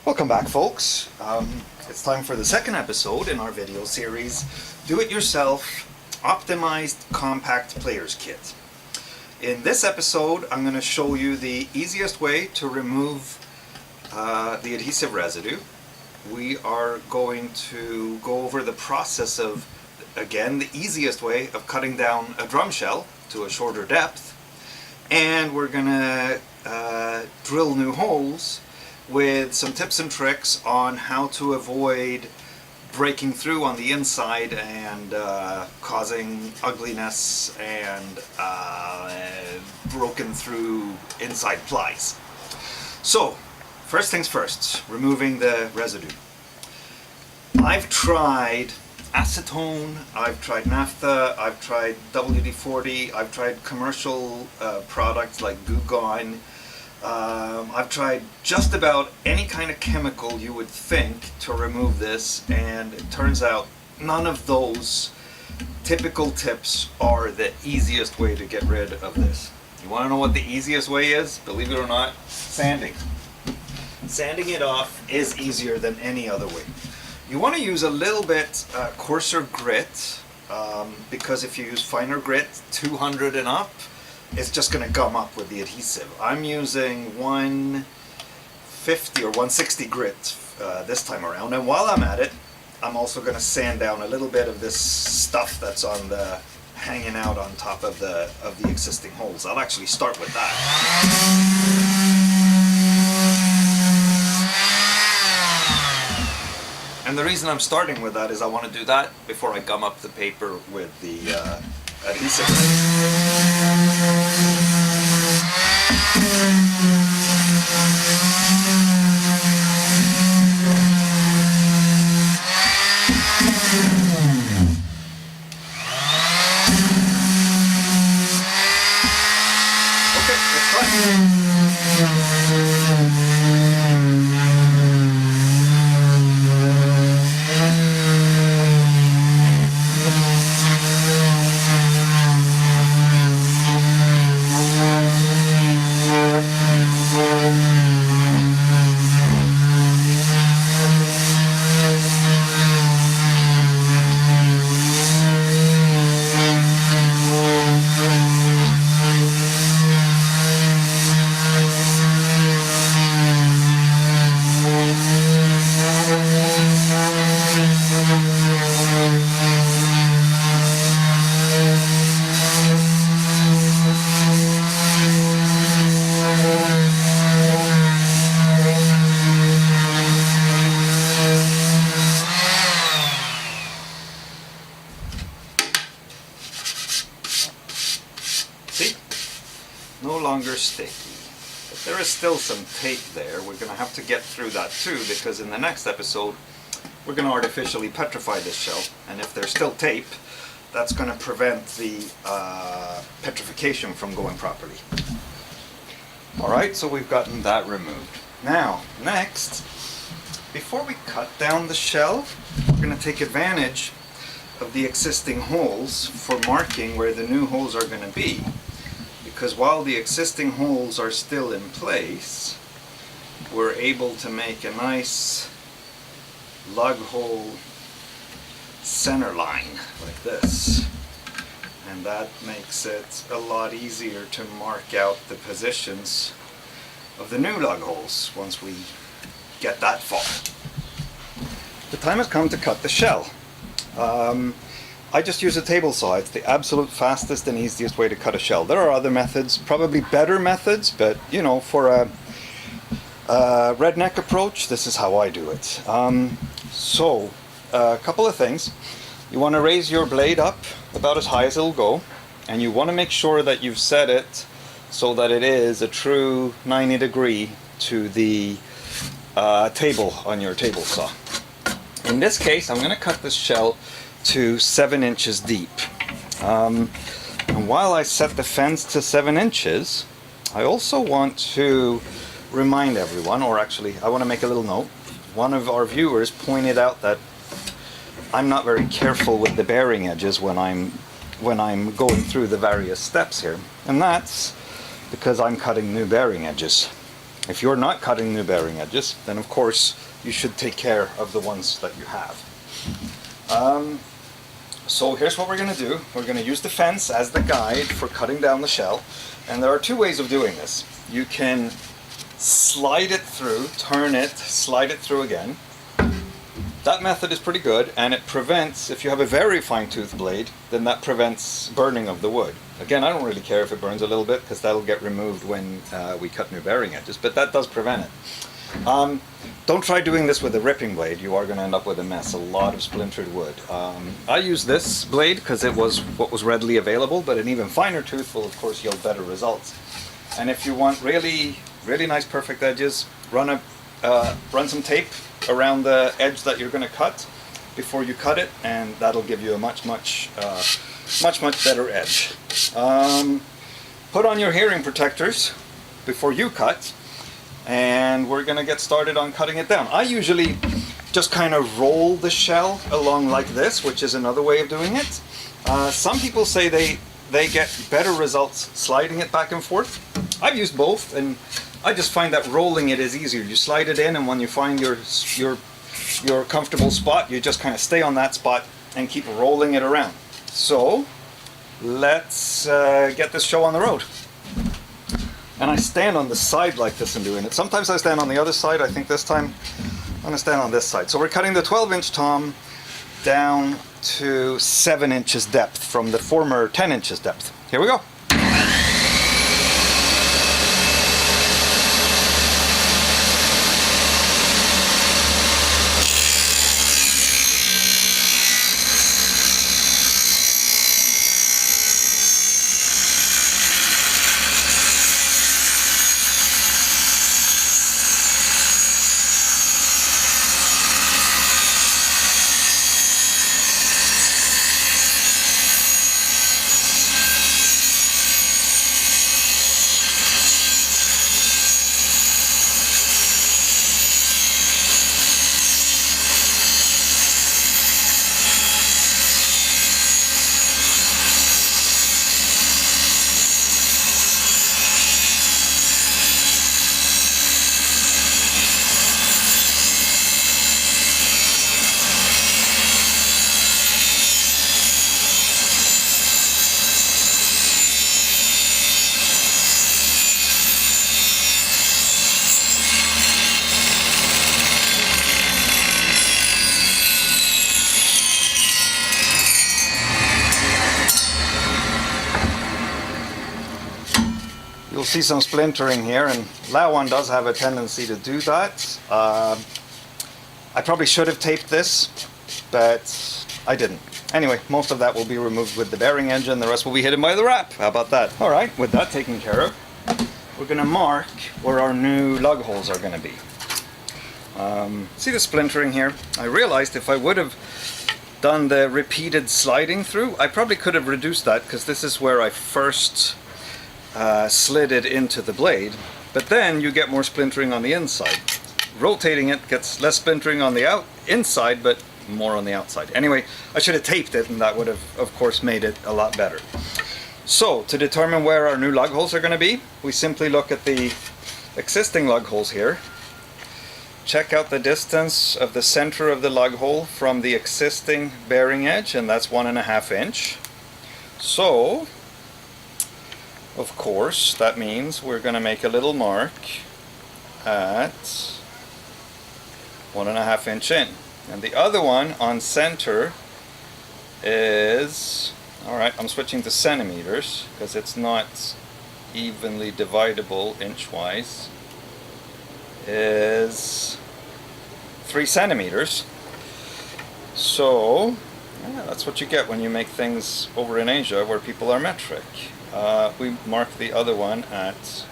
Welcome back, folks. It's time for the second episode in our video series, Do-It-Yourself Optimized Compact Players Kit. In this episode, I'm going to show you the easiest way to remove the adhesive residue. We are going to go over the process of, again, the easiest way of cutting down a drum shell to a shorter depth. And we're going to drill new holes with some tips and tricks on how to avoid breaking through on the inside and causing ugliness and broken through inside plies. So, first things first, removing the residue. I've tried acetone, I've tried naphtha, I've tried WD-40, I've tried commercial products like Goo Gone. I've tried just about any kind of chemical you would think to remove this, and it turns out none of those typical tips are the easiest way to get rid of this. You want to know what the easiest way is? Believe it or not, sanding. Sanding it off is easier than any other way. You want to use a little bit coarser grit, because if you use finer grit, 200 and up, it's just going to gum up with the adhesive. I'm using 150 or 160 grit this time around, and while I'm at it, I'm also going to sand down a little bit of this stuff that's on the hanging out on top of the existing holes. I'll actually start with that. And the reason I'm starting with that is I want to do that before I gum up the paper with the adhesive. Okay, let's try. See? No longer sticky. But there is still some tape there. We're going to have to get through that too, because in the next episode we're going to artificially petrify this shell, and if there's still tape, that's going to prevent the petrification from going properly. Alright, so we've gotten that removed. Now, next, before we cut down the shell, we're going to take advantage of the existing holes for marking where the new holes are going to be. Because while the existing holes are still in place, we're able to make a nice lug hole center line like this. And that makes it a lot easier to mark out the positions of the new lug holes once we get that far. The time has come to cut the shell. I just use a table saw. It's the absolute fastest and easiest way to cut a shell. There are other methods, probably better methods, but you know, for a redneck approach, this is how I do it. So, a couple of things. You want to raise your blade up about as high as it'll go, and you want to make sure that you've set it so that it is a true 90 degree to the table on your table saw. In this case, I'm going to cut this shell to 7 inches deep. And while I set the fence to 7 inches, I also want to remind everyone, or actually I want to make a little note. One of our viewers pointed out that I'm not very careful with the bearing edges when I'm going through the various steps here, and that's because I'm cutting new bearing edges. If you're not cutting new bearing edges, then of course you should take care of the ones that you have. So here's what we're going to do. We're going to use the fence as the guide for cutting down the shell. And there are two ways of doing this. You can slide it through, turn it, slide it through again. That method is pretty good, and it prevents, if you have a very fine-toothed blade, then that prevents burning of the wood. Again, I don't really care if it burns a little bit, because that'll get removed when we cut new bearing edges, but that does prevent it. Don't try doing this with a ripping blade. You are going to end up with a mess, a lot of splintered wood. I use this blade because it was what was readily available, but an even finer tooth will of course yield better results. And if you want really nice perfect edges, run some tape around the edge that you're going to cut before you cut it, and that'll give you a much better edge. Put on your hearing protectors before you cut, and we're going to get started on cutting it down. I usually just kind of roll the shell along like this, which is another way of doing it. Some people say they get better results sliding it back and forth. I've used both, and I just find that rolling it is easier. You slide it in, and when you find your comfortable spot, you just kind of stay on that spot and keep rolling it around. So let's get this show on the road. And I stand on the side like this and doing it. Sometimes I stand on the other side. I think this time I'm going to stand on this side. So we're cutting the 12-inch tom down to 7 inches depth from the former 10 inches depth. Here we go. You'll see some splintering here, and that one does have a tendency to do that. I probably should have taped this, but I didn't. Anyway, most of that will be removed with the bearing engine, the rest will be hidden by the wrap. How about that? Alright, with that taken care of, we're going to mark where our new lug holes are going to be. See the splintering here? I realized if I would have done the repeated sliding through, I probably could have reduced that, because this is where I first slid it into the blade, but then you get more splintering on the inside. Rotating it gets less splintering on the inside, but more on the outside. Anyway, I should have taped it, and that would have, of course, made it a lot better. So, to determine where our new lug holes are going to be, we simply look at the existing lug holes here, check out the distance of the center of the lug hole from the existing bearing edge, and that's 1.5 inch. So, of course, that means we're going to make a little mark at 1.5 inch in. And the other one on center is, alright, I'm switching to centimeters because it's not evenly dividable inch-wise, is 3 centimeters. So, yeah, that's what you get when you make things over in Asia where people are metric. We mark the other one at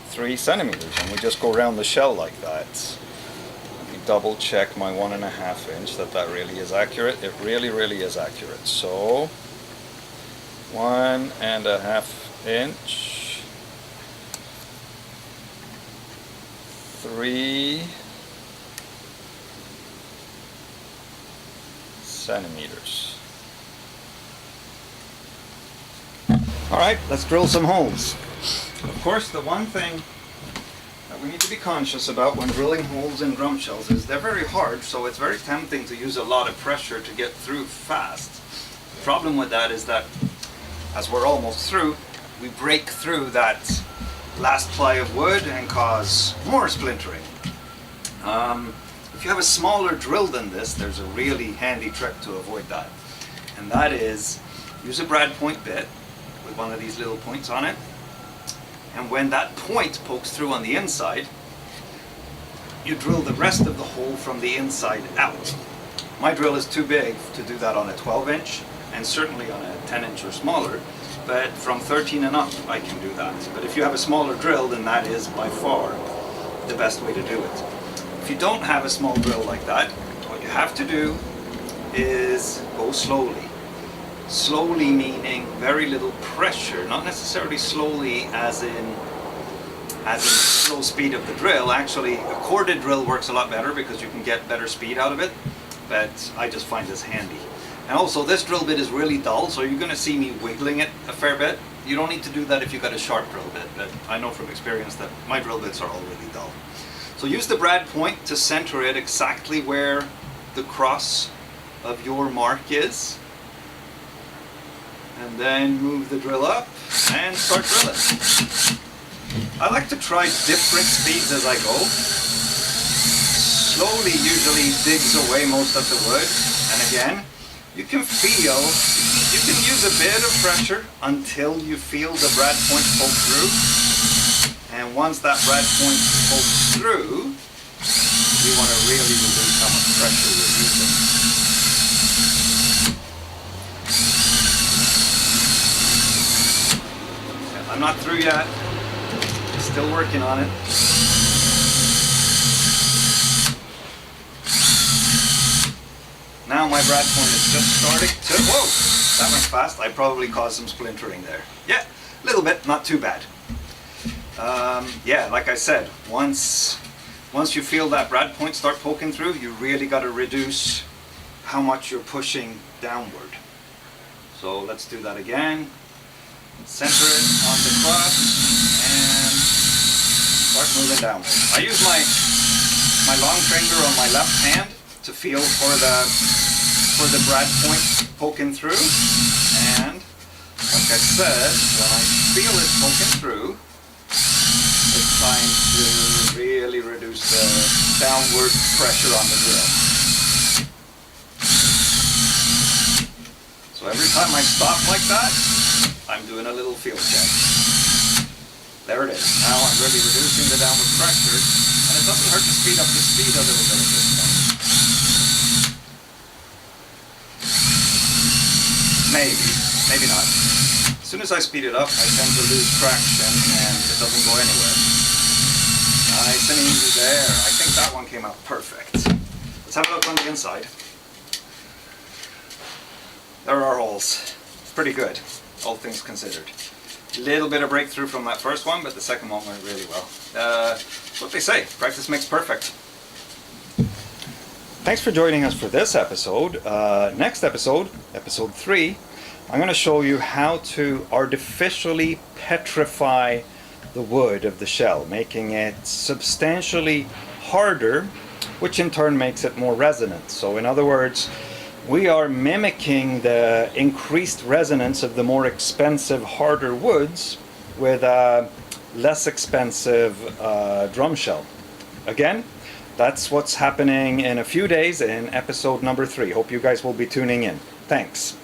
3 centimeters, and we just go around the shell like that. Let me double check my 1.5 inch that really is accurate. It really is accurate. So 1.5 inch, 3 centimeters. Alright, let's drill some holes. Of course, the one thing that we need to be conscious about when drilling holes in drum shells is they're very hard, so it's very tempting to use a lot of pressure to get through fast. The problem with that is that as we're almost through, we break through that last ply of wood and cause more splintering. If you have a smaller drill than this, there's a really handy trick to avoid that. And that is, use a brad point bit with one of these little points on it. And when that point pokes through on the inside, you drill the rest of the hole from the inside out. My drill is too big to do that on a 12-inch, and certainly on a 10-inch or smaller, but from 13 and up I can do that. But if you have a smaller drill, then that is by far the best way to do it. If you don't have a small drill like that, what you have to do is go slowly. Slowly meaning very little pressure, not necessarily slowly as in slow speed of the drill. Actually, a corded drill works a lot better because you can get better speed out of it, but I just find this handy. And also, this drill bit is really dull, so you're going to see me wiggling it a fair bit. You don't need to do that if you've got a sharp drill bit, but I know from experience that my drill bits are all really dull. So use the brad point to center it exactly where the cross of your mark is. And then move the drill up and start drilling. I like to try different speeds as I go. Slowly usually digs away most of the wood. And again, you can feel, you can use a bit of pressure until you feel the brad point poke through. And once that brad point pokes through, you want to really reduce how much pressure you're using. I'm not through yet. Still working on it. Now my brad point is just starting to... Whoa! That went fast. I probably caused some splintering there. Yeah, a little bit, not too bad. Yeah, like I said, once you feel that brad point start poking through, you really got to reduce how much you're pushing downward. So let's do that again. Center it on the cross and start moving downward. I use my long finger on my left hand to feel for the brad point poking through, and like I said, when I feel it poking through, it's time to really reduce the downward pressure on the drill. So every time I stop like that, I'm doing a little feel check. There it is. Now I'm really reducing the downward pressure, and it doesn't hurt to speed up the speed a little bit at this point. Maybe not. As soon as I speed it up, I tend to lose traction and it doesn't go anywhere. Nice and easy there. I think that one came out perfect. Let's have a look on the inside. There are holes. It's pretty good, all things considered. A little bit of breakthrough from that first one, but the second one went really well. That's what they say, practice makes perfect. Thanks for joining us for this episode. Next episode, episode 3, I'm going to show you how to artificially petrify the wood of the shell, making it substantially harder, which in turn makes it more resonant. So in other words, we are mimicking the increased resonance of the more expensive, harder woods with a less expensive drum shell. Again, that's what's happening in a few days in episode number 3. Hope you guys will be tuning in. Thanks.